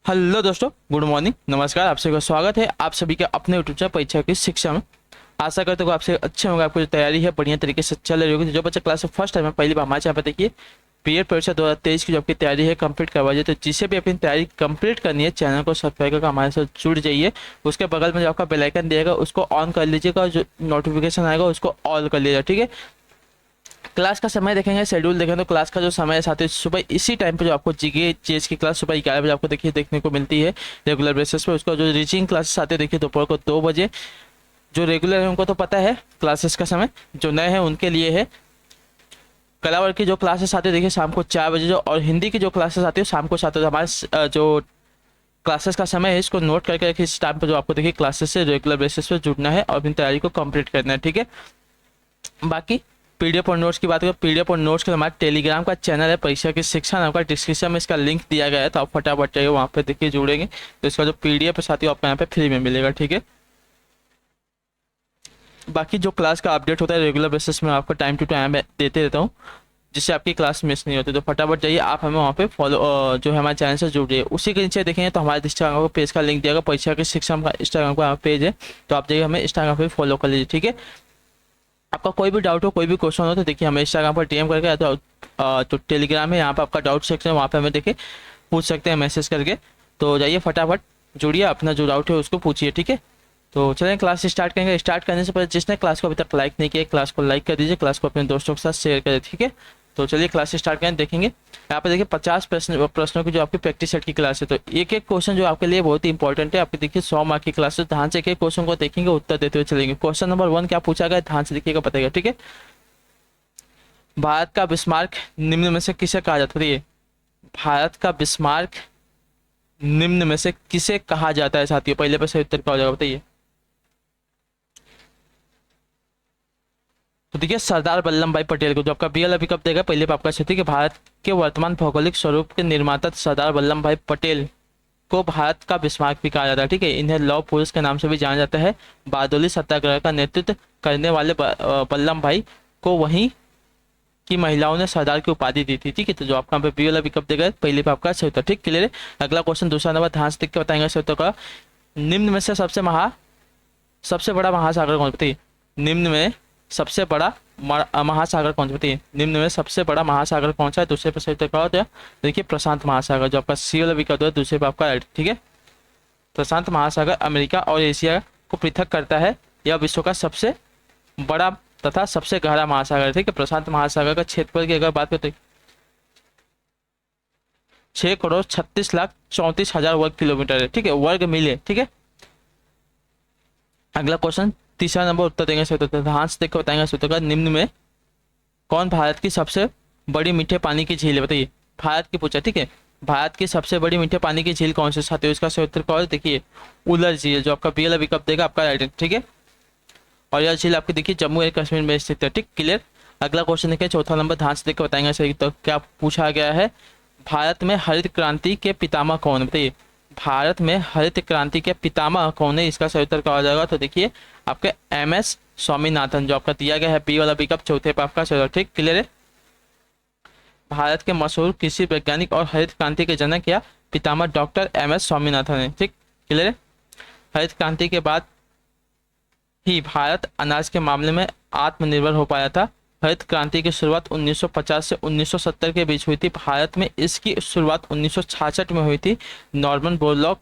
Hello दोस्तों, good morning, नमस्कार। आप सभी का स्वागत है आप सभी के अपने यूट्यूब चैनल परीक्षा की शिक्षा में। आशा करते हो आपसे अच्छे होंगे, आपको जो तैयारी है बढ़िया तरीके से चल रही होगी। जो बच्चा क्लास में फर्स्ट टाइम है पहली बार हमारे चैनल पर देखिए, बीएड परीक्षा 2023 की जो आपकी तैयारी है कंप्लीट करवाइए। तो जिसे भी अपनी तैयारी कंप्लीट करनी है चैनल को सब्सक्राइब करके हमारे साथ जुड़ जाइए। उसके बगल में जो आपका बेल आइकन दिएगा उसको ऑन कर लीजिएगा, जो नोटिफिकेशन आएगा उसको ऑल कर लीजिएगा, ठीक है। क्लास का समय देखेंगे, शेड्यूल देखें तो क्लास का जो समय है साथ ही सुबह इसी टाइम पे जो आपको जीके चेस की क्लास सुबह 11 बजे आपको देखिए देखने को मिलती है रेगुलर बेसिस पे। उसका जो रीचिंग क्लासेस आते हैं देखिए दोपहर को 2 बजे। जो रेगुलर है उनको तो पता है क्लासेस का समय, जो नए हैं उनके लिए है। कला वर्ग की जो क्लासेस आती है देखिए शाम को 4 बजे, जो और हिंदी की जो क्लासेस आती है शाम को 7 बजे। हमारे जो क्लासेस का समय है इसको नोट करके रखिए। इस टाइम पर जो आपको देखिए क्लासेस से रेगुलर बेसिस पे जुड़ना है और अपनी तैयारी को कंप्लीट करना है, ठीक है। बाकी पीडीएफ और नोट्स की बात करें, पीडीएफ और नोट्स के लिए हमारे टेलीग्राम का चैनल है परीक्षा की शिक्षा नाम का, डिस्क्रिप्शन में इसका लिंक दिया गया है, तो आप फटाफट जाइए वहाँ पे देखिए जुड़ेंगे तो इसका जो पीडीएफ है साथियों आपको यहाँ पे फ्री में मिलेगा, ठीक है। बाकी जो क्लास का अपडेट होता है रेगुलर बेसिस में आपको टाइम टू टाइम देते रहता हूँ, जिससे आपकी क्लास मिस नहीं होती। तो फटाफट जाइए आप हमें वहाँ पे फॉलो जो है हमारे चैनल से जुड़िए। उसी के नीचे देखेंगे तो हमारे इंस्टाग्राम को पेज का लिंक दिया गया, परीक्षा की शिक्षा का इंस्टाग्राम का पेज है, तो आप जाइए हमें इंस्टाग्राम पे फॉलो कर लीजिए, ठीक है। आपका कोई भी डाउट हो, कोई भी क्वेश्चन हो तो देखिए हमें इंस्टाग्राम पर डीएम करके, तो टेलीग्राम है यहाँ पर आपका डाउट सेक्शन है, वहाँ पे हमें देखिए पूछ सकते हैं मैसेज करके। तो जाइए फटाफट जुड़िए, अपना जो डाउट है उसको पूछिए, ठीक है। तो चलिए क्लास स्टार्ट करेंगे। स्टार्ट करने से पहले जिसने क्लास को अभी तक लाइक नहीं किया क्लास को लाइक कर दीजिए, क्लास को अपने दोस्तों के साथ शेयर करें, ठीक है। तो चलिए क्लास स्टार्ट करें। देखेंगे यहाँ पे देखिए 50 प्रश्नों की जो आपकी प्रैक्टिस सेट की क्लास है। तो एक एक क्वेश्चन जो आपके लिए बहुत ही इंपॉर्टेंट है। आपकी देखिए 100 मार्क की क्लास है, ध्यान से एक एक क्वेश्चन को देखेंगे, उत्तर देते हुए चलेंगे। क्वेश्चन नंबर 1 क्या पूछा गया, ध्यान से देखिएगा, बताइएगा, ठीक है। भारत का बिस्मार्क निम्न में से किसे कहा जाता है? भारत का बिस्मार्क निम्न में से किसे कहा जाता है साथियों? पहले पे सही उत्तर क्या हो जाएगा बताइए। तो देखिए सरदार वल्लभ भाई पटेल को, जो आपका बीएल अभी कब देगा पहले पे आपका क्षेत्र कि भारत के वर्तमान भौगोलिक स्वरूप के निर्माता सरदार वल्लभ भाई पटेल को भारत का बिस्मार्क भी कहा जाता है, ठीक है। इन्हें लौह पुरुष के नाम से भी जाना जाता है। बारदोली सत्याग्रह का नेतृत्व करने वाले वल्लभ भाई को वहीं की महिलाओं ने सरदार की उपाधि दी थी, ठीक है। तो जो आपका पे बीएल अभी कब देगा पहले पे आपका सही उत्तर, ठीक, क्लियर है। अगला क्वेश्चन दूसरा नंबर, ध्यान से देख के बताएंगे सही उत्तर का। निम्न में से सबसे बड़ा महासागर कौन सा बताइए? निम्न में सबसे बड़ा महासागर कौन सा बताइए? निम्न में सबसे बड़ा महासागर कौन सा है? दूसरे पे सही उत्तर क्या होता है? देखिए प्रशांत महासागर, जो आपका सी वाला विकल्प है दूसरे पे आपका राइट, ठीक है। प्रशांत महासागर अमेरिका और एशिया को पृथक करता है। यह विश्व का सबसे बड़ा तथा सबसे गहरा महासागर है, ठीक है। प्रशांत महासागर का क्षेत्रफल की अगर बात करें 6,36,34,34,000 वर्ग किलोमीटर है, ठीक है, वर्ग मील है, ठीक है। अगला क्वेश्चन तीसरा नंबर उत्तर देंगे सही उत्तर, ध्यान से देखकर बताएंगे सही उत्तर का। निम्न में कौन भारत की सबसे बड़ी मीठे पानी की झील है बताइए? भारत की पूछा, ठीक है। भारत की सबसे बड़ी मीठे पानी की झील कौन सी साथियों? इसका सही उत्तर क्या है? देखिए उलर झील, जो आपका बीएल अभी कब देगा आपका राइट, ठीक है। और यह झील आपकी देखिए जम्मू एंड कश्मीर में स्थित है, ठीक, क्लियर। अगला क्वेश्चन देखिए चौथा नंबर, ध्यान से देखकर बताएंगे सही। तो क्या पूछा गया है? भारत में हरित क्रांति के पितामह कौन बताइए? भारत में हरित क्रांति के पितामह कौन है? इसका सही उत्तर क्या हो जाएगा? तो देखिए आपके एमएस स्वामीनाथन, जो आपका दिया गया है बी वाला विकल्प चौथे पे आपका सही, ठीक, क्लियर है। भारत के मशहूर कृषि वैज्ञानिक और हरित क्रांति के जनक या पितामह डॉक्टर एमएस स्वामीनाथन है, ठीक, क्लियर है। हरित क्रांति के बाद ही भारत अनाज के मामले में आत्मनिर्भर हो पाया था। हरित क्रांति की शुरुआत 1950 से 1970 के बीच हुई थी। भारत में इसकी शुरुआत 1966 में हुई थी। नॉर्मन बोरलॉग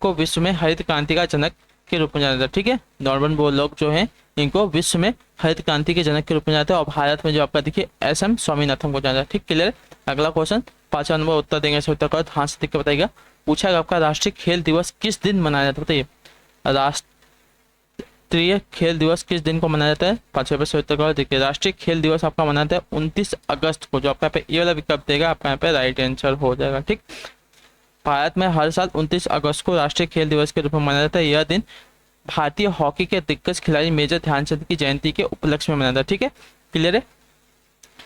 को विश्व में हरित क्रांति का जनक के रूप में जाना जाता है, ठीक है। नॉर्मन बोरलॉग जो है इनको विश्व में हरित क्रांति के जनक के रूप में जाता है, और भारत में जो आपका देखिए एसएम स्वामीनाथन को जाना जाता है, ठीक, क्लियर। अगला क्वेश्चन 5वां नंबर उत्तर देंगे सही उत्तर का, ध्यान से देख के बताइएगा। पूछा गया आपका राष्ट्रीय खेल दिवस किस दिन मनाया जाता है बताइए? राष्ट्रीय खेल दिवस किस दिन को मनाया जाता है? 5वें पे सही उत्तर का देखिए राष्ट्रीय खेल दिवस आपका मनाता है 29 अगस्त को, जो आपका यहाँ पे ये वाला विकल्प देगा आपका यहाँ पे राइट आंसर हो जाएगा, ठीक। भारत में हर साल 29 अगस्त को राष्ट्रीय खेल दिवस के रूप में मनाया जाता है। यह दिन भारतीय हॉकी के दिग्गज खिलाड़ी मेजर ध्यानचंद की जयंती के उपलक्ष्य में मनाया जाता है, ठीक है, क्लियर है,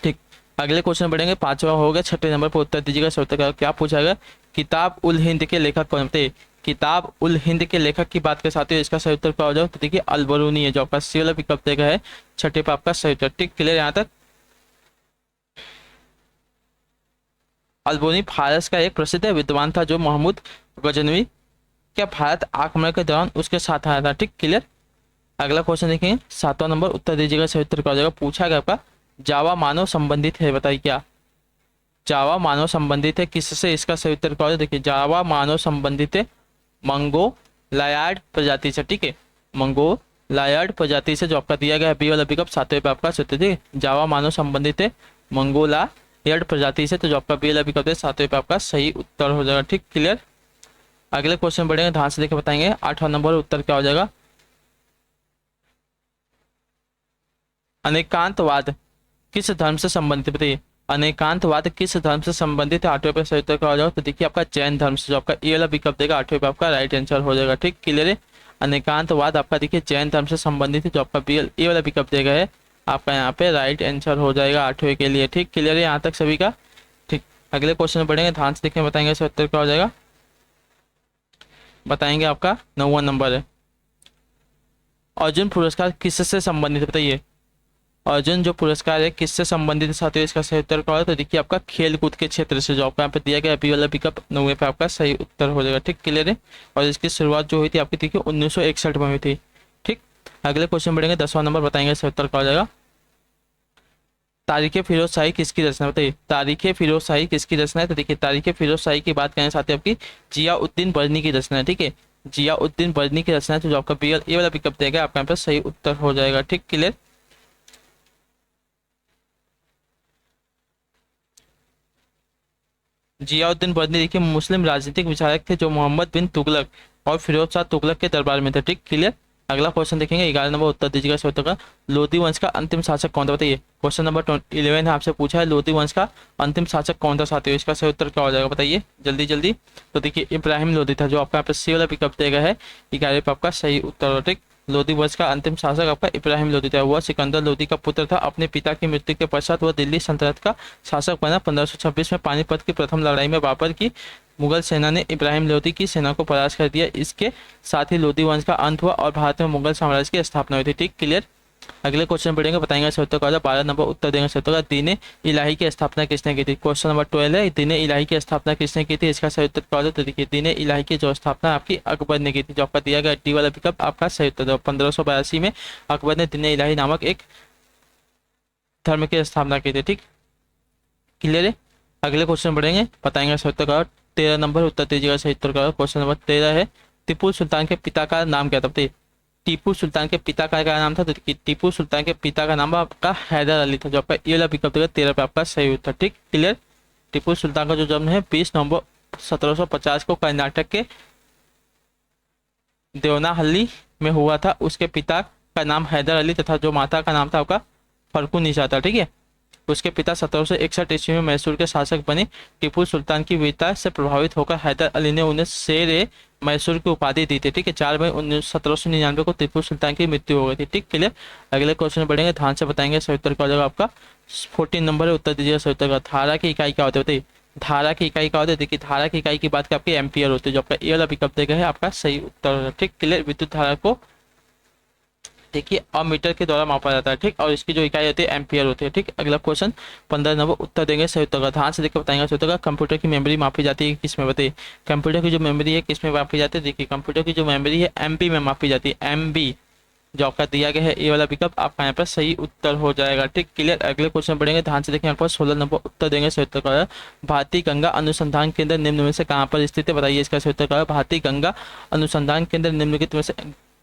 ठीक। अगले क्वेश्चन बढ़ेंगे, 5वां हो गया, 6ठे नंबर पर उत्तर दीजिएगा। सही उत्तर क्या पूछा गया? किताब उल हिंद के लेखक कौन थे? किताब उल हिंद के लेखक की बात के साथ ही इसका सही उत्तर क्या हो जाए? तो देखिए अलबरूनी है, जो आपका सी वाला विकल्प देगा है 6ठे पे आपका सही उत्तर, ठीक, क्लियर। यहाँ तक अल्बोनी फारस का एक प्रसिद्ध विद्वान था जो महमूद गजनवी क्या भारत आक्रमण के दौरान उसके साथ आया था। ठीक, क्लियर। अगला क्वेश्चन देखेंगे 7वां नंबर, उत्तर दीजिएगा, सही उत्तर क्या हो जाएगा। पूछा गया आपका जावा मानव संबंधित है, बताइए क्या जावा मानव संबंधित है, किससे, इसका सही उत्तर क्या हो जाएगा। देखिए जावा मानव संबंधित है मंगोलायड प्रजाति से। ठीक है, मंगोलायड प्रजाति से, जो आपका दिया गया है बी वाला विकल्प 7वें पे आपका सत्य। ठीक है, जावा मानव संबंधित है मंगोलायड प्रजाति से, तो जो आपका बी वाला विकल्प है 7वें पे आपका सही उत्तर हो जाएगा। ठीक, क्लियर। अगले क्वेश्चन बढ़ेंगे, ध्यान से देखे बताएंगे। 8वां नंबर उत्तर क्या हो जाएगा। अनेकांतवाद किस धर्म से संबंधित, बताइए अनेकांतवाद किस धर्म से संबंधित है। 8वें पे सही उत्तर क्या हो जाएगा। तो देखिए आपका जैन धर्म से, जो आपका ए वाला विकल्प देगा 8वें पे आपका राइट आंसर हो जाएगा। ठीक, क्लियर है। अनेकांतवाद आपका देखिए जैन धर्म से संबंधित है, जो आपका बी ए वाला विकल्प देगा है आपका यहाँ पे राइट आंसर हो जाएगा 8वें के लिए। ठीक, क्लियर है यहाँ तक सभी का। ठीक, अगले क्वेश्चन में बढ़ेंगे, ध्यान से देखें बताएंगे सही उत्तर क्या हो जाएगा। बताएंगे आपका 9वां नंबर है, अर्जुन पुरस्कार किससे संबंधित है, बताइए अर्जुन जो पुरस्कार है किससे संबंधित है साथियों, इसका सही उत्तर क्या होगा। तो देखिए आपका खेल कूद के क्षेत्र से, जो आपको यहाँ पे दिया गया बी वाला विकल्प 9वें पे आपका सही उत्तर हो जाएगा। ठीक, क्लियर है। और इसकी शुरुआत जो हुई थी आपकी देखिए 1961 में हुई थी। ठीक, अगले क्वेश्चन बढ़ेंगे, 10वां नंबर, बताएंगे सही उत्तर क्या हो जाएगा। तारीख फिरोज शाही किसकी रचना, बताइए तारीख फिरोज शाही किसकी रचना है। तो देखिए तारीख फिरोज शाही की बात करें साथ ही आपकी जियाउद्दीन बर्नी की रचना है। ठीक है, जियाउद्दीन बर्नी की रचना है, तो जो आपका बी ए वाला विकल्प देगा आपका यहाँ पे सही उत्तर हो जाएगा। ठीक, क्लियर। जियाउद्दीन बर्नी देखिए मुस्लिम राजनीतिक विचारक थे जो मोहम्मद बिन तुगलक और फिरोज शाह तुगलक के दरबार में थे। ठीक, क्लियर। अगला क्वेश्चन देखेंगे, 11 नंबर उत्तर दीजिएगा सही उत्तर का। लोधी वंश का अंतिम शासक कौन था, बताइए क्वेश्चन नंबर 11 है, आपसे पूछा है लोधी वंश का अंतिम शासक कौन था साथियों, इसका सही उत्तर क्या हो जाएगा, बताइए जल्दी जल्दी। तो देखिए इब्राहिम लोधी था, जो आपका यहाँ पे सी वाला पिकअप देगा है 11 पे आपका सही उत्तर हो। ठीक, लोधी वंश का अंतिम शासक आपका इब्राहिम लोधी था, वह सिकंदर लोधी का पुत्र था। अपने पिता की मृत्यु के पश्चात वह दिल्ली सल्तनत का शासक बना। 1526 में पानीपत की प्रथम लड़ाई में बाबर की मुगल सेना ने इब्राहिम लोधी की सेना को परास्त कर दिया। इसके साथ ही लोधी वंश का अंत हुआ और भारत में मुगल साम्राज्य की स्थापना हुई थी। ठीक, क्लियर। अगले क्वेश्चन पढ़ेंगे, बताएंगे सही उत्तर का। 12 नंबर उत्तर देंगे सही उत्तर का। दीन इलाही की स्थापना किसने की थी, क्वेश्चन नंबर 12 है, दीन इलाही की स्थापना किसने की थी, इसका सही उत्तर क्या होगा। तो देखिए दीन इलाही की जो स्थापना आपकी अकबर ने की थी, जो आपका दिया गया डी वाला विकल्प आपका सही उत्तर। 1582 में अकबर ने दीन इलाही नामक एक धर्म की स्थापना की थी। ठीक, क्लियर है। अगले क्वेश्चन पढ़ेंगे, बताएंगे सही उत्तर का। 13 नंबर उत्तर दीजिएगा सही उत्तर का। क्वेश्चन नंबर 13 है, टीपू सुल्तान के पिता का नाम क्या था, बताइए टीपू सुल्तान के पिता का क्या नाम था। तो टीपू सुल्तान के पिता का नाम आपका हैदर अली था, जो आपका ये वाला विकल्प देगा 13 पे आपका सही उत्तर। ठीक, क्लियर। टीपू सुल्तान का जो जन्म है 20 नवंबर 1750 को कर्नाटक के देवनाहल्ली में हुआ था। उसके पिता का नाम हैदर अली तथा जो माता का नाम था आपका फरकुनिसा था। ठीक है, उसके पिता 1761 ईस्वी में मैसूर के शासक बने। टीपू सुल्तान की वीरता से प्रभावित होकर हैदर अली ने उन्हें शेर ए मैसूर की उपाधि दी थी। ठीक है, 4 मई 1799 को टीपू सुल्तान की मृत्यु हो गई थी। ठीक, क्लियर। अगले क्वेश्चन में बढ़ेंगे, ध्यान से बताएंगे सही उत्तर क्या हो जाएगा आपका। 14 नंबर उत्तर दीजिएगा सही उत्तर का। धारा की इकाई क्या होती है, बताइए धारा की इकाई क्या होती है। देखिए धारा की इकाई की बात आपकी एम्पियर होती है, जो आपका ए वाला विकल्प देगा है आपका सही उत्तर। ठीक, क्लियर। विद्युत धारा को देखिए और मीटर के द्वारा मापा जाता है। ठीक, और इसकी जो इकाई होती है एम्पियर होती है। ठीक, अगला क्वेश्चन 15 नंबर उत्तर देंगे सही उत्तर का। ध्यान से देखकर बताएंगे सही उत्तर का। कंप्यूटर की मेमोरी मापी जाती है किसमें, बताइए कंप्यूटर की जो मेमोरी है किसमें मापी जाती है। देखिए कंप्यूटर की जो मेमोरी है एमबी में मापी जाती है, एमबी जो आपका दिया गया है ए वाला विकल्प आपका यहाँ पर सही उत्तर हो जाएगा। ठीक, क्लियर। अगले क्वेश्चन बढ़ेंगे, ध्यान से देखें यहाँ पर 16 नंबर उत्तर देंगे सही उत्तर का। भारतीय गंगा अनुसंधान केंद्र निम्न में से कहाँ पर स्थित है, बताइए इसका सही उत्तर का। भारतीय गंगा अनुसंधान केंद्र निम्नलिखित में से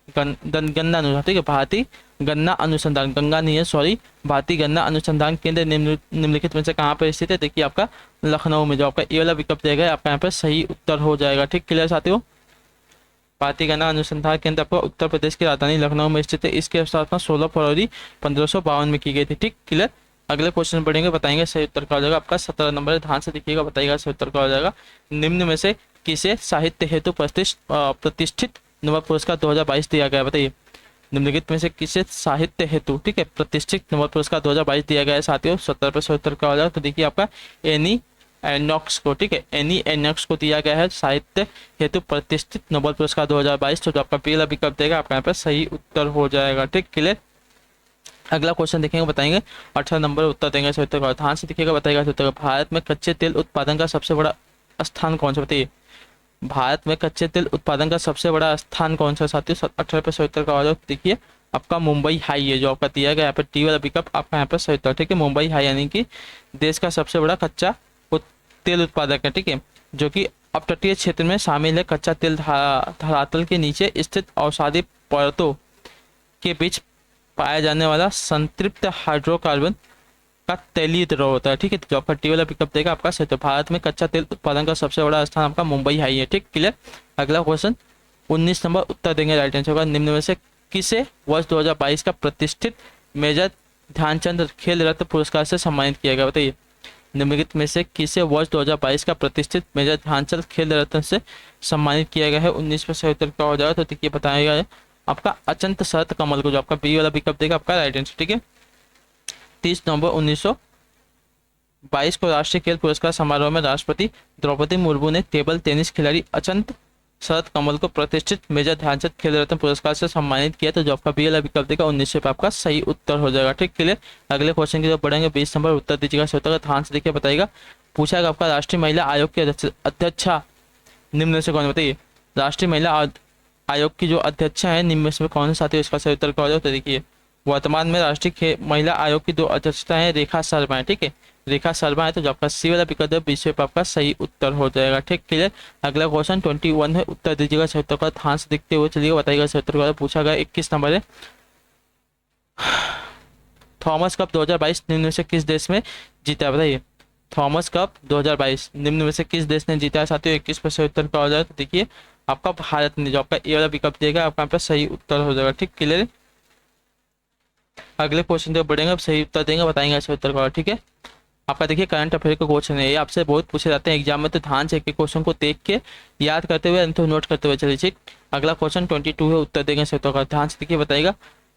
गन्ना अनुसंधान, ठीक है भारतीय गन्ना अनुसंधान, गंगा नहीं है सॉरी, भारतीय गन्ना अनुसंधान केंद्र निम्नलिखित में से कहाँ पर स्थित है। देखिए आपका लखनऊ में, जो आपका ए वाला विकल्प देगा आपका यहाँ पर सही उत्तर हो जाएगा। ठीक, क्लियर साथियों। भारतीय गन्ना अनुसंधान केंद्र आपका उत्तर प्रदेश की राजधानी लखनऊ में स्थित है। इसकी स्थापना 16 फरवरी 1552 में की गई थी। ठीक, क्लियर। अगले क्वेश्चन पढ़ेंगे, बताएंगे सही उत्तर का हो जाएगा आपका 17 नंबर। ध्यान से देखिएगा, बताइएगा सही उत्तर का हो जाएगा। निम्न में से किसे साहित्य हेतु प्रतिष्ठित नोबेल पुरस्कार 2022 दिया गया है, बताइए निम्नलिखित में से किसे साहित्य हेतु ठीक है प्रतिष्ठित नोबेल पुरस्कार 2022 दिया गया है साथियों। 70 पे 70 का हो जाएगा। तो देखिए आपका एनी एनॉक्स को, ठीक है एनी एनॉक्स को दिया गया है साहित्य हेतु प्रतिष्ठित नोबेल पुरस्कार 2022। तो जो आपका पहला विकल्प देगा आपका यहाँ पर सही उत्तर हो जाएगा। ठीक, क्लियर। अगला क्वेश्चन देखेंगे, बताएंगे 18 नंबर उत्तर देंगे सही उत्तर का। ध्यान से देखिएगा, बताइएगा सही उत्तर का। भारत में कच्चे तेल उत्पादन का सबसे बड़ा स्थान कौन सा, बताइए। भारत में कच्चे तेल उत्पादन का सबसे बड़ा स्थान कौन सा साथियों? 18 पे सही उत्तर का आ जाओ। देखिए आपका मुंबई हाई है जो आपका दिया गया, यहाँ पे टी वाला विकल्प आपका यहाँ पे सही उत्तर, ठीक है। मुंबई हाई यानी कि देश का सबसे बड़ा कच्चा तेल उत्पादक है, ठीक है, जो कि अपतटीय क्षेत्र में शामिल है। कच्चा तेल धरातल के नीचे स्थित औषधि परतों के बीच पाया जाने वाला संतृप्त हाइड्रोकार्बन का तैलीय द्रव होता है, ठीक है। जो आपका टी वाला पिकअप देगा आपका सही। तो भारत में कच्चा तेल उत्पादन का सबसे बड़ा स्थान आपका मुंबई हाई है, ठीक, क्लियर। अगला क्वेश्चन 19 नंबर उत्तर देंगे राइट आंसर होगा। निम्न में से किसे वर्ष 2022 का प्रतिष्ठित मेजर ध्यानचंद खेल रत्न पुरस्कार से सम्मानित किया गया, बताइए। निम्नलिखित में से किसे वर्ष 2022 का प्रतिष्ठित मेजर ध्यानचंद खेल रत्न से सम्मानित किया गया है? 19 में सही उत्तर क्या हो जाएगा? तो देखिए बताएगा आपका अचंत शरत कमल को, जो आपका बी वाला विकल्प देगा आपका राइट आंसर, ठीक है। 30 नवंबर 1922 को राष्ट्रीय खेल पुरस्कार समारोह में राष्ट्रपति द्रौपदी मुर्मू ने टेबल टेनिस खिलाड़ी अचंत शरत कमल को प्रतिष्ठित मेजर ध्यानचंद खेल रत्न पुरस्कार से सम्मानित किया। तो जो आपका बी वाला विकल्प देगा 19 पे आपका सही उत्तर हो जाएगा, ठीक, क्लियर। अगले क्वेश्चन की तरफ बढ़ेंगे। 20 नंबर उत्तर दीजिएगा सही उत्तर का। ध्यान से देखिए, बताइएगा। पूछा गया आपका राष्ट्रीय महिला आयोग की अध्यक्षा निम्न में से कौन, बताइए। राष्ट्रीय महिला आयोग की जो अध्यक्षा है निम्न में से कौन से साथी, इसका सही उत्तर क्या हो जाए? तो देखिए वर्तमान में राष्ट्रीय महिला आयोग की दो अध्यक्षता है, रेखा शर्मा है, ठीक है, रेखा शर्मा है। तो जो आपका सी वाला विकल्प है 20 पे आपका सही उत्तर हो जाएगा, ठीक, क्लियर। अगला क्वेश्चन 21 है, उत्तर दीजिएगा सही उत्तर का। ध्यान से देखते हुए चलिए, बताइएगा सही उत्तर का। पूछा गया 21 नंबर है, थॉमस कप 2022 निम्न में से किस देश में जीता है, बताइए। थॉमस कप 2022 निम्न में से किस देश ने जीता है साथियों? 21 पे सही उत्तर का हो जाएगा। तो देखिए आपका भारत ने, जो आपका ए वाला विकल्प देगा आपका यहाँ पे सही उत्तर हो जाएगा, ठीक, क्लियर। अगले क्वेश्चन तक बढ़ेंगे, अब सही उत्तर देंगे, बताएंगे सही उत्तर का, ठीक है। आपका देखिए करंट अफेयर का क्वेश्चन है, ये आपसे बहुत पूछे जाते हैं एग्जाम में, तो ध्यान से क्वेश्चन को देख के याद करते हुए तो नोट करते हुए चलिए, ठीक। अगला क्वेश्चन 22 है, उत्तर देंगे सही उत्तर का। ध्यान से देखिए, बताइएगा।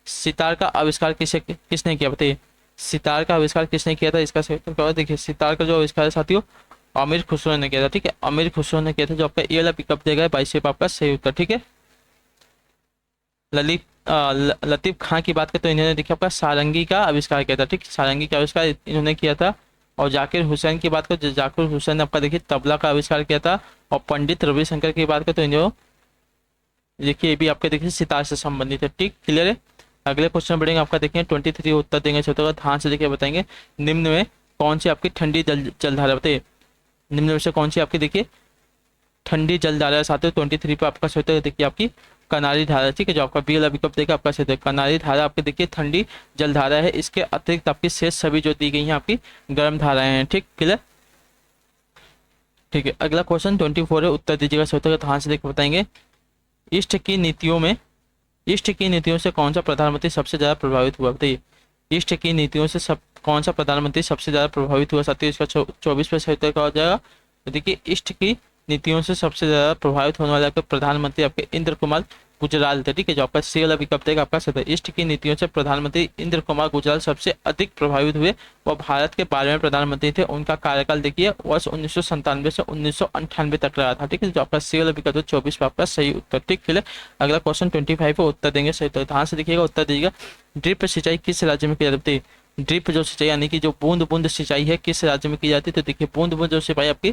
सितार का आविष्कार किसने किया, बताइए। सितार का आविष्कार किसने किया था, इसका सही उत्तर क्या होगा? देखिए सितार का जो आविष्कार है साथियों अमीर खुसरो ने किया था, ठीक है, अमीर खुसरो ने किया था। जो आपका ये वाला पिकअप देगा 22 पे आपका सही उत्तर, ठीक है। लतीफ खां की बात करें तो इन्होंने देखिए आपका सारंगी का आविष्कार किया था, ठीक, सारंगी का आविष्कार इन्होंने किया था। और जाकिर हुसैन की बात करें, जाकिर हुसैन ने आपका देखिए तबला का आविष्कार किया था। और पंडित रविशंकर की बात करें तो इन्होंने देखिए ये भी आपके देखिए सितार से संबंधित है, ठीक, क्लियर है। अगले क्वेश्चन बढ़ेंगे, आपका देखिए 23 उत्तर देंगे छोटा, ध्यान से देखिए, बताएंगे। निम्न में कौन सी आपकी ठंडी जलधारा, बताइए। निम्न में से कौन सी आपकी देखिए ठंडी जलधारा साथियों 23 पे आपका सही उत्तर देखिए आपकी कनारी धारा, ठीक है। जो आपका बी वाला विकल्प देगा आपका सही उत्तर कनारी धारा आपके देखिए ठंडी जलधारा है। इसके अतिरिक्त आपकी शेष सभी जो दी गई हैं आपकी गर्म धाराएं हैं, ठीक, क्लियर, ठीक है। अगला क्वेश्चन 24 है, उत्तर दीजिएगा सही उत्तर का। ध्यान से देखकर बताएंगे। ईस्ट की नीतियों से कौन सा प्रधानमंत्री सबसे ज्यादा प्रभावित हुआ, बताइए। ईस्ट की नीतियों से कौन सा प्रधानमंत्री सबसे ज्यादा प्रभावित हुआ साथियों? इसका 24 पे सही उत्तर का हो जाएगा। तो देखिए ईस्ट की नीतियों से सबसे ज्यादा प्रभावित होने वाले आपके प्रधानमंत्री आपके इंद्र कुमार गुजराल थे, ठीक है। जो आपका सी वाला विकल्प देगा आपका सही उत्तर। ईस्ट की नीतियों से प्रधानमंत्री इंद्र कुमार गुजराल सबसे अधिक प्रभावित हुए। वह भारत के 12वें प्रधानमंत्री थे। उनका कार्यकाल देखिए वर्ष 1997 से 1998 तक रहा था, ठीक है। जो आपका सी वाला विकल्प 24 पे आपका सही उत्तर, ठीक, क्लियर। अगला क्वेश्चन 25 पे उत्तर देंगे सही उत्तर। ध्यान से देखिएगा, उत्तर दीजिएगा। ड्रिप सिंचाई किस राज्य में की जाती है? ड्रिप जो सिंचाई यानी कि जो बूंद बूंद सिंचाई है किस राज्य में की जाती है? तो देखिए बूंद बूंद जो सिंचाई आपकी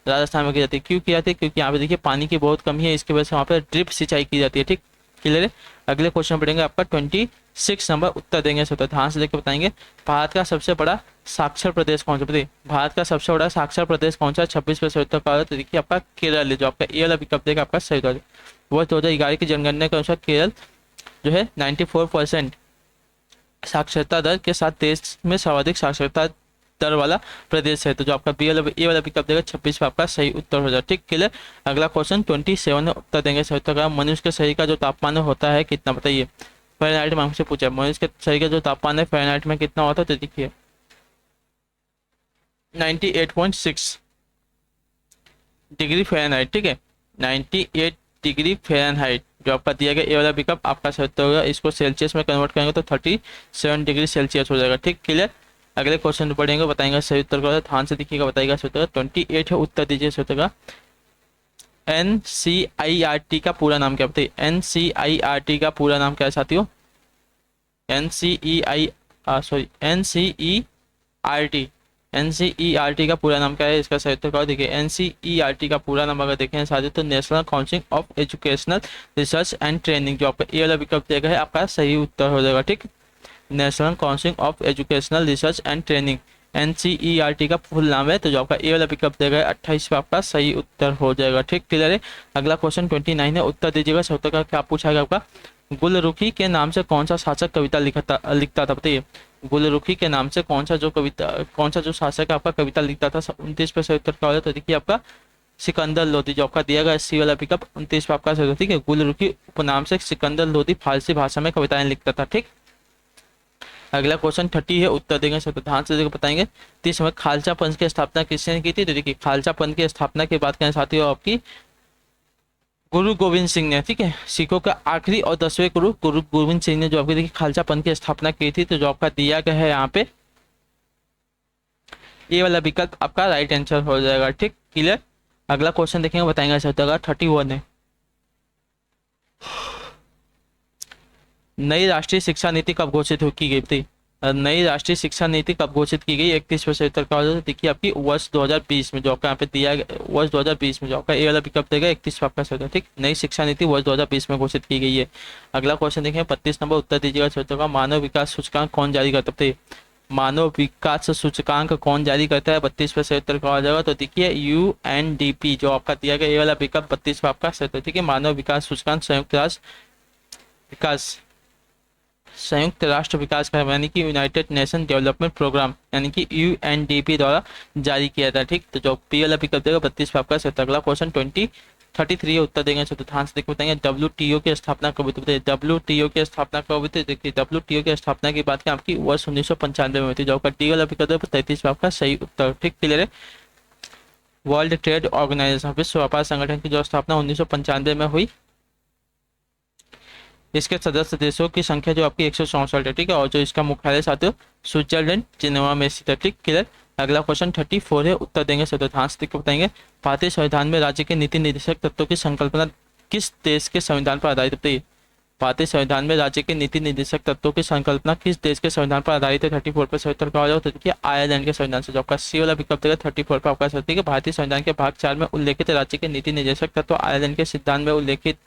राजस्थान में की जाती है। क्यों की जाती है? क्योंकि यहाँ पे देखिए पानी की बहुत कमी है, इसकी वजह से वहाँ पे ड्रिप सिंचाई की जाती है, ठीक, क्लियर है। अगले क्वेश्चन पढ़ेंगे आपका 26 नंबर, उत्तर देंगे सही उत्तर। ध्यान से देखकर बताएंगे। भारत का सबसे बड़ा साक्षर प्रदेश कौन सा, बताइए। भारत का सबसे बड़ा साक्षर प्रदेश कौन सा? 26 पे सही उत्तर का है। तो देखिए आपका केरल है। जो आपका ए वाला विकल्प देगा आपका सही उत्तर। वर्ष 2011 की जनगणना के अनुसार केरल जो है 94% साक्षरता दर के साथ देश में सर्वाधिक साक्षरता दर वाला प्रदेश है। तो जो आपका ए वाला विकल्प देगा 26 पे आपका सही उत्तर हो जाए, ठीक, क्लियर। अगला क्वेश्चन 27 में उत्तर देंगे सही उत्तर का। मनुष्य के शरीर का जो तापमान होता है कितना, बताइए। फ़ारेनहाइट में हमसे पूछा है मनुष्य के शरीर का जो तापमान है फ़ारेनहाइट में कितना होता है? तो देखिए 98.6 डिग्री फ़ारेनहाइट, ठीक है, 98 डिग्री फ़ारेनहाइट जो आपका दिया गया ए वाला विकल्प आपका सही उत्तर होगा। इसको सेल्सियस में कन्वर्ट करेंगे तो 37 डिग्री सेल्सियस हो जाएगा, ठीक, क्लियर। अगले क्वेश्चन पढ़ेंगे, बताएंगे सही उत्तर का। ध्यान से देखिएगा, बताएगा सही उत्तर। 28 है, उत्तर दीजिए सही उत्तर का। NCERT का पूरा नाम क्या, बताइए। NCERT का पूरा नाम क्या है साथियों? NCERT सॉरी NCERT, NCERT का पूरा नाम क्या है, इसका सही उत्तर क्या देखिए NCERT का पूरा नाम अगर देखें साथ तो national council of educational research and training, जो आपका ए वाला विकल्प देगा है आपका सही उत्तर हो जाएगा। ठीक, national council of educational research and training NCERT का फुल नाम है, तो जो आपका ए वाला पिकअप देगा 28 पे आपका सही उत्तर हो जाएगा। ठीक, क्लियर है। अगला क्वेश्चन 29 है, उत्तर दीजिएगा। उत्तर का क्या पूछा गया आपका, गुलरुखी के नाम से कौन सा शासक कविता लिखता था, बताइए। गुलरुखी के नाम से कौन सा जो शासक आपका कविता लिखता था, 29 पे सही उत्तर क्या हो जाए, तो देखिए आपका सिकंदर लोधी, जो आपका दिया गया सी वाला पिकअप 29 पे आपका सही। ठीक है, गुलरुखी उपनाम से सिकंदर लोधी फारसी भाषा में कविताएं लिखता था। ठीक, अगला क्वेश्चन 30 है, उत्तर देंगे सब ध्यान से बताएंगे। तो इस समय खालसा पंथ की स्थापना किसने की थी, तो देखिए खालसा पंथ की स्थापना की बात करें साथियों आपकी गुरु गोविंद सिंह ने। ठीक है, सिखों का आखिरी और 10वें गुरु गुरु गोविंद सिंह ने जो आपकी देखिए खालसा पंथ की स्थापना की थी, तो जो आपका दिया गया है यहाँ पे ये वाला विकल्प आपका राइट आंसर हो जाएगा। ठीक, क्लियर। अगला क्वेश्चन देखेंगे बताएंगे सर 31 है, नई राष्ट्रीय शिक्षा नीति कब घोषित की गई थी, नई राष्ट्रीय शिक्षा नीति कब घोषित की गई, 31 उत्तर का हो जाता है देखिए आपकी वर्ष 2020 में, जो आपका यहाँ पे दिया वर्ष 2020 में, जो आपका ए वाला विकल्प देगा 31 आपका सही। ठीक, नई शिक्षा नीति वर्ष 2020 में घोषित की गई है। अगला क्वेश्चन देखें 32 नंबर, उत्तर दीजिएगा छात्रों का, मानव विकास सूचकांक कौन जारी करता है, मानव विकास सूचकांक कौन जारी करता है, 32 पे सही उत्तर का हो जाएगा, तो देखिए UNDP, जो आपका दिया गया ए वाला विकल्प 32 पे आपका सही। ठीक है, मानव विकास सूचकांक संयुक्त राष्ट्र विकास कार्यक्रम यानी कि यूनाइटेड नेशन डेवलपमेंट प्रोग्राम यानी कि UNDP द्वारा जारी किया था। ठीक, तो जो पी वाला विकल्प देगा 32 पे आपका सही। अगला क्वेश्चन 33 उत्तर देंगे तो ध्यान से देखो बताएंगे WTO की स्थापना कब हुई थी, WTO की स्थापना कब हुई थी, देखिए WTO की स्थापना की बात करें आपकी वर्ष 1995 में हुई थी, जो आपका डी वाला विकल्प देगा 33 पे आपका सही उत्तर। ठीक, क्लियर है। वर्ल्ड ट्रेड ऑर्गेनाइजेशन विश्व व्यापार संगठन की जो स्थापना 1995 में हुई, इसके सदस्य देशों की संख्या जो आपकी 164 है। ठीक है, और जो इसका मुख्यालय साथियों स्विट्जरलैंड जिनेवा में स्थित है। ठीक, क्लियर। अगला क्वेश्चन 34 है, उत्तर देंगे सर ध्यान से बताएंगे, भारतीय संविधान में राज्य के नीति निर्देशक तत्वों की संकल्पना किस देश के संविधान पर आधारित होती है, भारतीय संविधान में राज्य के नीति निर्देशक तत्वों की संकल्पना किस देश के संविधान पर आधारित है, 34 पर सही उत्तर का हो जाए, तो देखिए आयरलैंड के संविधान से, जो आपका सी वाला विकल्प देगा 34 पर आपका सही है। भारतीय संविधान के भाग 4 में उल्लेखित राज्य के नीति निर्देशक तत्व आयरलैंड के सिद्धांत में उल्लेखित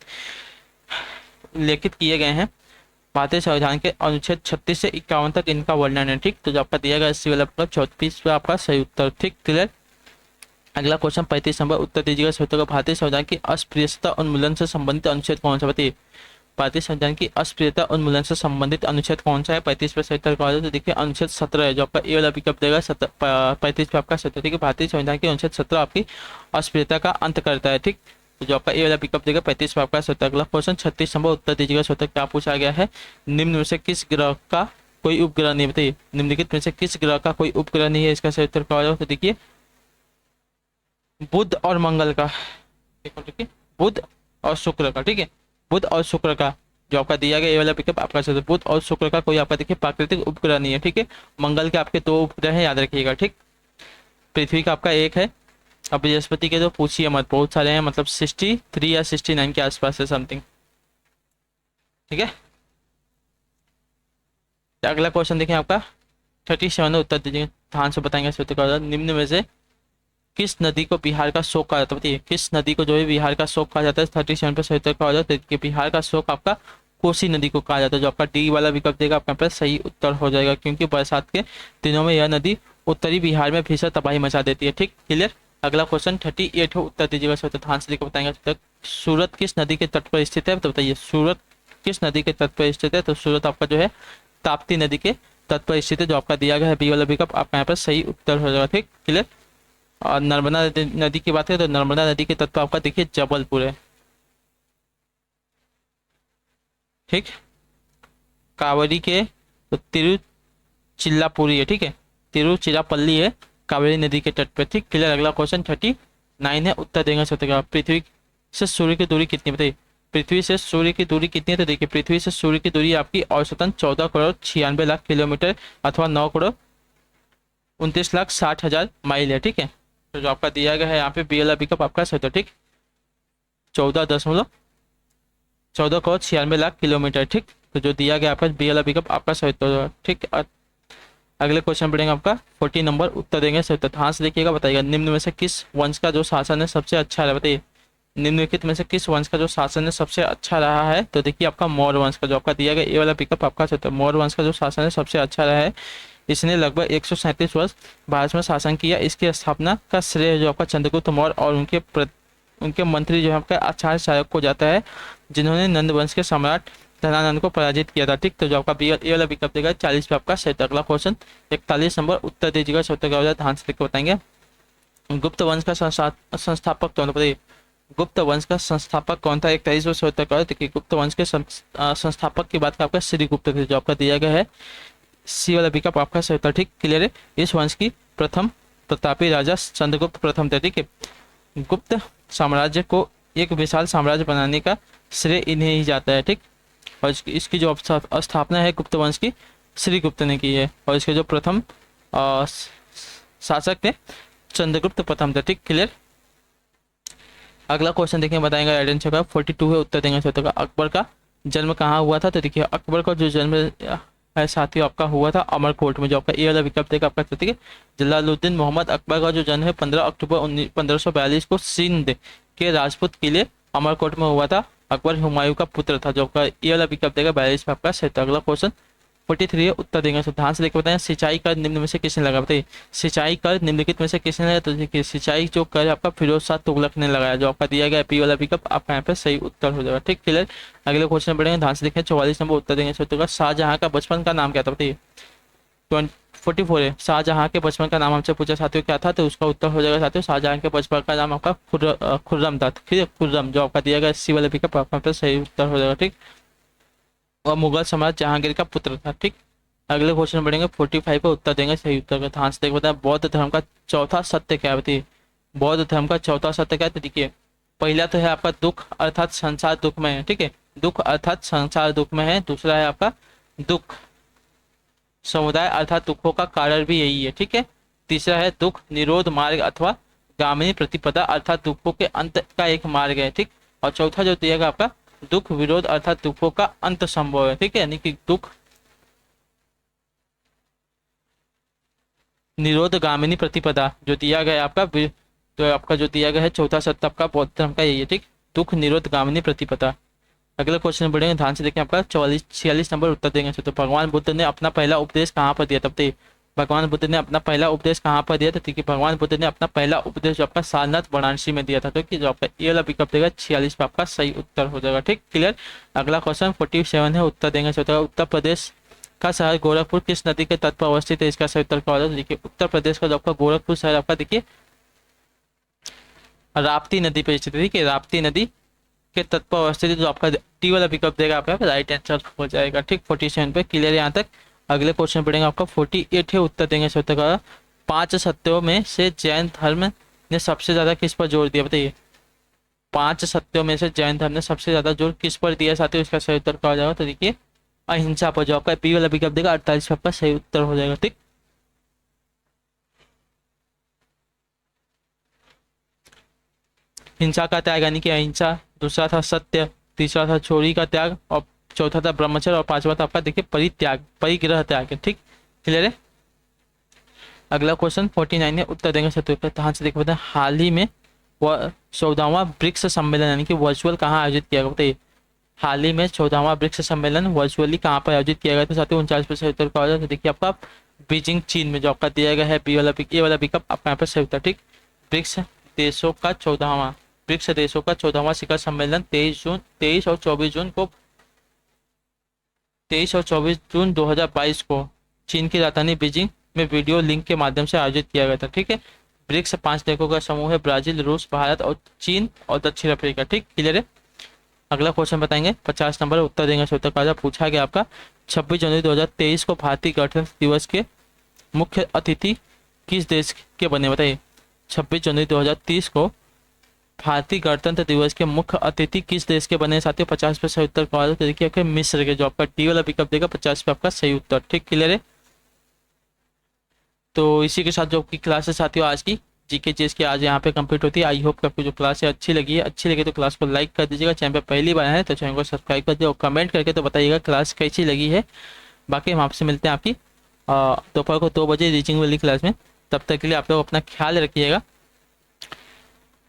किए गए हैं। भारतीय संविधान के अनुच्छेद 36 से 51 तक इनका वर्णन है। ठीक, तो जो आपका दिया गया इसी वाला 34 पे आपका सही उत्तर। ठीक, क्लियर। अगला क्वेश्चन 35 नंबर, उत्तर दीजिएगा सही उत्तर का, भारतीय संविधान की अस्पृश्यता उन्मूलन से संबंधित अनुच्छेद कौन सा, बताइए। भारतीय संविधान की अस्पृश्यता उन्मूलन से संबंधित अनुच्छेद कौन सा है, 35 पे सही उत्तर का तो देखिए अनुच्छेद 17 है, जो आपका ए वाला पिकअप देगा 35 पे आपका सही। ठीक है, भारतीय संविधान के अनुच्छेद 17 आपकी अस्पृश्यता का अंत करता है। ठीक, तो जो आपका ए वाला पिकअप देगा 35 पे आपका सही। अगला क्वेश्चन 36 नंबर, उत्तर दीजिएगा सही। क्या पूछा गया है, निम्न में से किस ग्रह का कोई उपग्रह नहीं, बताइए निम्नलिखित में से किस ग्रह का कोई उपग्रह नहीं है, इसका सही उत्तर क्या होगा, तो देखिए बुध और मंगल का, देखिए बुध और शुक्र का। ठीक है, बुध और शुक्र का जो आपका दिया गया ये वाला पिकअप आपका सही, बुध और शुक्र का कोई आपका देखिए प्राकृतिक उपग्रह नहीं है। ठीक है, मंगल के आपके 2 उपग्रह हैं, याद रखिएगा। ठीक, पृथ्वी का आपका 1 है, अब बृहस्पति के तो पूछिए मत, बहुत सारे हैं, मतलब 63 या 69 के आसपास है समथिंग। ठीक है, अगला क्वेश्चन देखें आपका 37, उत्तर दीजिए ध्यान से बताएंगे। निम्न में से किस नदी को बिहार का शोक कहा जाता है, बताइए किस नदी को जो है बिहार का शोक कहा जाता है, 37 पे सही उत्तर कहा जाता है, बिहार का शोक आपका कोसी नदी को कहा जाता है, जो आपका डी वाला विकल्प देगा आपका पर सही उत्तर हो जाएगा, क्योंकि बरसात के दिनों में यह नदी उत्तरी बिहार में भीषण तबाही मचा देती है। ठीक, क्लियर। अगला क्वेश्चन 38 है, उत्तर दीजिएगा ध्यान से बताएंगे, सूरत किस नदी के तट पर स्थित है, तो बताइए सूरत किस नदी के तट पर स्थित है, तो सूरत आपका जो है ताप्ती नदी के तट पर स्थित है, जो आपका दिया गया है बी वाला विकल्प आपका यहाँ पर सही उत्तर हो जाएगा। ठीक, क्लियर। और नर्मदा नदी की बात करें तो नर्मदा नदी के तट पर आपका देखिए जबलपुर है। ठीक, कावेरी के तो तिरुचिल्लापुरी है। ठीक है, तिरुचिरापल्ली है कावेरी नदी के तट पर। ठीक, क्लियर। अगला क्वेश्चन 39 है, उत्तर देंगे सत्य, पृथ्वी से सूर्य की दूरी कितनी, बताइए पृथ्वी से सूर्य की दूरी कितनी है, तो देखिए पृथ्वी से सूर्य की दूरी आपकी औसतन 14 करोड़ 96 लाख किलोमीटर अथवा 9 करोड़ 29 लाख 60 हजार माइल है। ठीक है, तो जो आपका दिया गया है यहाँ पे बी वाला विकल्प आपका सही है। ठीक, 14 करोड़ 96 लाख किलोमीटर। ठीक, तो जो दिया गया आपका बी वाला विकल्प आपका सही। ठीक, अगले क्वेश्चन पढ़ेंगे आपका 40 नंबर, उत्तर देंगे सही उत्तर। ध्यान से देखिएगा, बताइएगा निम्न में से किस वंश का जो शासन है सबसे अच्छा रहा, बताइए निम्नलिखित में से किस वंश का जो शासन है सबसे अच्छा रहा है। तो देखिए आपका मौर्य वंश का जो आपका दिया गया ये वाला पिकअप आपका सही उत्तर। मौर्य वंश का जो शासन है सबसे अच्छा रहा है, इसने लगभग 137 वर्ष भारत में शासन किया। इसकी स्थापना का श्रेय जो आपका चंद्रगुप्त मौर्य और उनके मंत्री जो है आपका आचार्य शायक को जाता है, जिन्होंने नंद वंश के सम्राट धनानंद को पराजित किया था। ठीक, तो जो आपका बी ये वाला विकल्प देगा 40 पे आपका सही। अगला क्वेश्चन 41 नंबर, उत्तर दीजिएगा सही उत्तर क्या हो जाए, ध्यान से लिख के बताएंगे। गुप्त वंश का संस्थापक कौन, बताइए गुप्त वंश का संस्थापक कौन था। 41 वर्ष उत्तर क्या हो, देखिए गुप्त वंश के संस्थापक की बात का आपका श्री गुप्त थे, जो आपका दिया गया है सी वाला विकल्प आपका सही उत्तर। ठीक, क्लियर है। इस वंश की प्रथम प्रतापी राजा चंद्रगुप्त प्रथम थे। ठीक है, गुप्त साम्राज्य को एक विशाल साम्राज्य बनाने का श्रेय इन्हें ही जाता है। ठीक, और इसकी जो स्थापना है गुप्त वंश की श्री गुप्त ने की है, और इसके जो प्रथम शासक थे चंद्रगुप्त प्रथम थे। ठीक, क्लियर। अगला क्वेश्चन देखिए, बताएंगे आइडेंटिटी का 42 है, उत्तर देंगे सही। अकबर का जन्म कहाँ हुआ था, तो देखिए अकबर का जो जन्म है साथियों आपका हुआ था अमरकोट में, जो आपका ये वाला विकल्प देगा आपका। ठीक है, जलालुद्दीन मोहम्मद अकबर का जो जन्म है 15 अक्टूबर 1542 को सिंध के राजपूत किले अमरकोट में हुआ था। अकबर हुमायूं का पुत्र था, जो आपका ये वाला विकल्प देगा 42 में आपका सही। अगला क्वेश्चन 43 है, उत्तर देंगे सो ध्यान से लेकर बताएं। सिंचाई कर निम्न में से किसने लगा, बताइए सिंचाई कर निम्नलिखित में से किसने लगाया। तो देखिए सिंचाई जो कर आपका फिरोज शाह तुगलक ने लगाया, जो आपका दिया गया पी वाला विकल्प आपका यहाँ पे सही उत्तर हो जाएगा। ठीक, क्लियर। अगले क्वेश्चन बढ़ेंगे, ध्यान से देखें। 44 नंबर, उत्तर देंगे सो शाहजहां का बचपन का नाम क्या था, बताइए 44 है। शाहजहां के बचपन का नाम हमसे पूछा साथियों क्या था, तो उसका उत्तर हो जाएगा साथियों शाहजहां के बचपन का नाम आपका खुर्रम था। ठीक है, खुर्रम जो आपका दिया गया सी वाले विकल्प आपका पे सही उत्तर हो जाएगा। ठीक, और मुगल सम्राट जहांगीर का पुत्र था। ठीक, अगले क्वेश्चन बढ़ेंगे 45 का उत्तर देंगे सही उत्तर का। ध्यान से देख बताएं, बौद्ध धर्म का चौथा सत्य क्या है, बताइए बौद्ध धर्म का चौथा सत्य क्या है। तो देखिए पहला तो है आपका दुख अर्थात संसार दुख में है। ठीक है, दुख अर्थात संसार दुख में है। दूसरा है आपका दुख समुदाय अर्थात दुखों का कारण भी यही है। ठीक है, तीसरा है दुख निरोध मार्ग अथवा गामिनी प्रतिपदा अर्थात दुखों के अंत का एक मार्ग है। ठीक, और चौथा जो दिएगा आपका दुख विरोध अर्थात दुखों का अंत संभव है। ठीक है, यानी कि दुख निरोध गामिनी प्रतिपदा जो दिया गया आपका तो आपका जो दिया गया है चौथा सत्य आपका बौद्ध धर्म का यही है। ठीक, दुख निरोध गामिनी प्रतिपदा। अगला क्वेश्चन बढ़ेंगे, ध्यान से देखें आपका 46 नंबर, उत्तर देंगे तो भगवान बुद्ध ने अपना पहला उपदेश कहाँ पर दिया, तब तो भगवान बुद्ध ने अपना पहला उपदेश कहाँ पर दिया था। ठीक है, भगवान बुद्ध ने अपना पहला उपदेश जो आपका सारनाथ वाराणसी में दिया था। तो कि जो आपका ये वाला विकल्प देगा 46 पे आपका सही उत्तर हो जाएगा। ठीक, क्लियर। अगला क्वेश्चन 47 है, उत्तर देंगे उत्तर प्रदेश का शहर गोरखपुर किस नदी के तट पर अवस्थित है, इसका सही उत्तर क्या होगा। देखिए उत्तर प्रदेश का जो आपका गोरखपुर शहर आपका देखिए राप्ती नदी पे स्थित है। ठीक है, राप्ती नदी के तट पर अवस्थित है, जो आपका टी वाला विकल्प देगा आपका राइट आंसर हो जाएगा। ठीक, 47 पे क्लियर है यहाँ तक। अगले क्वेश्चन पढ़ेंगे आपका 48 है, उत्तर देंगे सही उत्तर का। 5 सत्यों में से जैन धर्म ने सबसे ज्यादा किस पर जोर दिया, बताइए 5 सत्यों में से जैन धर्म ने सबसे ज्यादा जोर किस पर दिया साथियों, इसका सही उत्तर क्या हो जाएगा। तो देखिए अहिंसा पर, जो आपका पी वाला विकल्प देगा 48 आपका सही उत्तर हो जाएगा। ठीक, हिंसा का त्याग यानी कि अहिंसा, दूसरा था सत्य, तीसरा था चोरी का त्याग, और चौथा था ब्रह्मचर्य, और पांचवा था आपका देखिए परित्याग परिग्रह त्याग है। ठीक, क्लियर है। अगला क्वेश्चन 49 है, उत्तर देंगे सत्य। ध्यान से देखो बताएं, हाल ही में वह 14वां ब्रिक्स सम्मेलन यानी कि वर्चुअल कहाँ आयोजित किया गया, बताइए हाल ही में 14वां ब्रिक्स सम्मेलन वर्चुअली कहाँ पर आयोजित किया गया था साथियों, 49% उत्तर का हो जाए। तो देखिए आपका बीजिंग चीन में, जो आपका दिया गया है बी वाला ये वाला विकल्प आपका यहाँ पर सही उत्तर। ठीक, ब्रिक्स देशों का 14वां ब्रिक्स देशों का 14वां शिखर सम्मेलन 23 और 24 जून को 2022 को चीन की राजधानी बीजिंग में वीडियो लिंक के माध्यम से आयोजित किया गया था। ठीक है, ब्रिक्स 5 देशों का समूह है, ब्राजील, रूस, भारत और चीन और दक्षिण अफ्रीका। ठीक, क्लियर है। अगला क्वेश्चन बताएंगे 50 नंबर, उत्तर देंगे उत्तर का पूछा गया आपका 26 जनवरी 2023 को भारतीय गणतंत्र दिवस के मुख्य अतिथि किस देश के बने, बताइए 26 जनवरी 2030 को भारतीय गणतंत्र दिवस के मुख्य अतिथि किस देश के बने साथियों, 50 पे सही उत्तर का देखिए आपके मिस्र के, जो आपका डी वाला विकल्प देगा 50 पे आपका सही उत्तर। ठीक, क्लियर है। तो इसी के साथ जो आपकी क्लास है साथियों आज की जीके चीज की आज यहाँ पे कंप्लीट होती है। आई होप कि आपको जो क्लास है अच्छी लगी है, अच्छी लगी तो क्लास को लाइक कर दीजिएगा, चैनल पे पहली बार है तो चैनल को सब्सक्राइब कर दीजिए और कमेंट करके तो बताइएगा क्लास कैसी लगी है। बाकी हम आपसे मिलते हैं आपकी दोपहर को 2 बजे रीचिंग वाली क्लास में। तब तक के लिए आप लोग अपना ख्याल रखिएगा।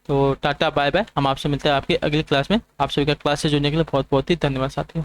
तो टाटा बाय बाय, हम आपसे मिलते हैं आपकी अगली क्लास में। आप सभी का क्लास से जुड़ने के लिए बहुत बहुत ही धन्यवाद साथियों।